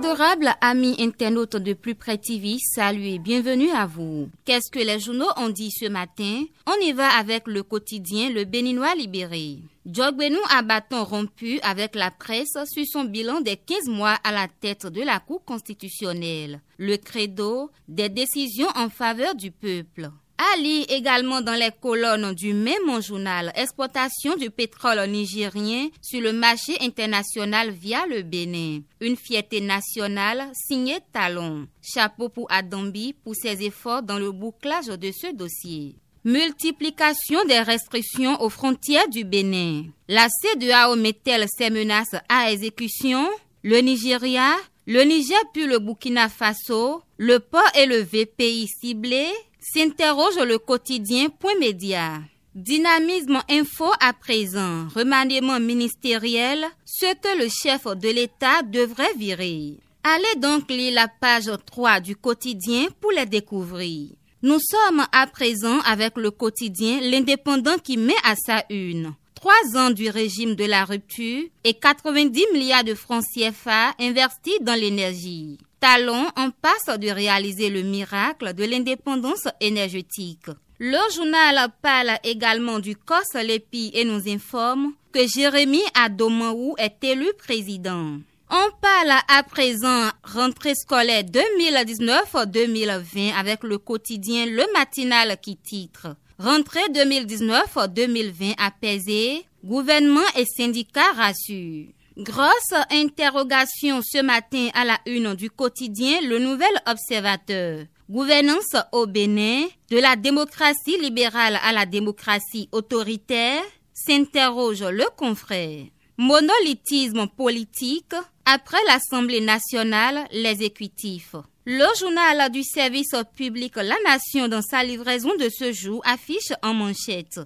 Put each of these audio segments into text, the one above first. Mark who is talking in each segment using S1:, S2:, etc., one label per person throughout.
S1: Adorables amis internautes de Plus Près TV, salut et bienvenue à vous. Qu'est-ce que les journaux ont dit ce matin? On y va avec le quotidien Le Béninois libéré. Djogbenou a bâton rompu avec la presse sur son bilan des 15 mois à la tête de la Cour constitutionnelle. Le credo des décisions en faveur du peuple. À lire également dans les colonnes du même journal, exportation du pétrole nigérien sur le marché international via le Bénin. Une fierté nationale signée Talon. Chapeau pour Adambi pour ses efforts dans le bouclage de ce dossier. Multiplication des restrictions aux frontières du Bénin. La CEDEAO met-elle ses menaces à exécution? Le Nigeria, le Niger puis le Burkina Faso, le port et le VPI ciblés? S'interroge le quotidien Point Média. Dynamisme info à présent, remaniement ministériel, ce que le chef de l'État devrait virer. Allez donc lire la page 3 du quotidien pour les découvrir. Nous sommes à présent avec le quotidien L'Indépendant qui met à sa une 3 ans du régime de la rupture et 90 milliards de francs CFA investis dans l'énergie. Talon en passe de réaliser le miracle de l'indépendance énergétique. Le journal parle également du COS-LEPI et nous informe que Jérémy Adomaou est élu président. On parle à présent rentrée scolaire 2019-2020 avec le quotidien Le Matinal qui titre Rentrée 2019-2020 apaisée, gouvernement et syndicats rassurent. Grosse interrogation ce matin à la une du quotidien Le Nouvel Observateur. Gouvernance au Bénin, de la démocratie libérale à la démocratie autoritaire, s'interroge le confrère. Monolithisme politique, après l'Assemblée nationale, l'exécutif. Le journal du service public La Nation dans sa livraison de ce jour affiche en manchette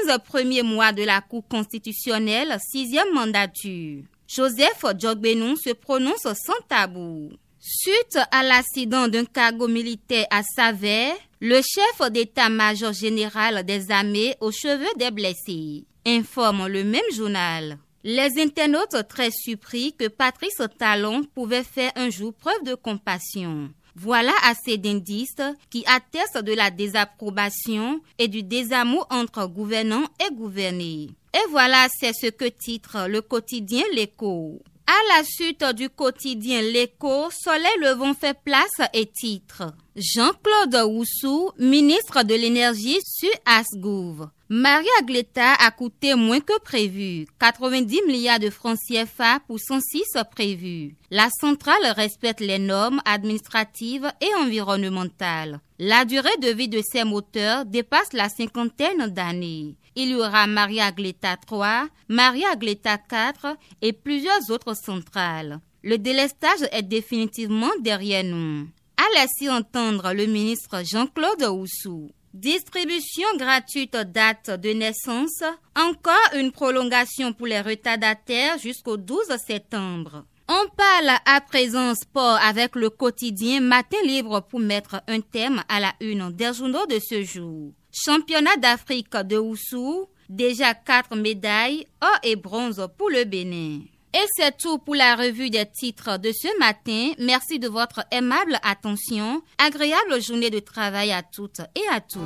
S1: 15 premiers mois de la Cour constitutionnelle, 6e mandature. Joseph Djogbenou se prononce sans tabou. Suite à l'accident d'un cargo militaire à Savère, le chef d'état-major général des armées aux cheveux des blessés, informe le même journal. Les internautes très surpris que Patrice Talon pouvait faire un jour preuve de compassion. Voilà assez d'indices qui attestent de la désapprobation et du désamour entre gouvernants et gouvernés. Et voilà, c'est ce que titre le quotidien L'Écho. À la suite du quotidien L'Écho, Soleil Levant fait place et titre Jean-Claude Oussou, ministre de l'Énergie sur Asgouv. Maria Gleta a coûté moins que prévu, 90 milliards de francs CFA pour 106 prévus. La centrale respecte les normes administratives et environnementales. La durée de vie de ces moteurs dépasse la 50aine d'années. Il y aura Maria Gleta 3, Maria Gleta 4 et plusieurs autres centrales. Le délestage est définitivement derrière nous. À laisser entendre le ministre Jean-Claude Oussou. Distribution gratuite date de naissance. Encore une prolongation pour les retardataires jusqu'au 12 septembre. On parle à présent sport avec le quotidien Matin Libre pour mettre un thème à la une des journaux de ce jour. Championnat d'Afrique de Oussou, déjà 4 médailles, or et bronze pour le Bénin. Et c'est tout pour la revue des titres de ce matin. Merci de votre aimable attention. Agréable journée de travail à toutes et à tous.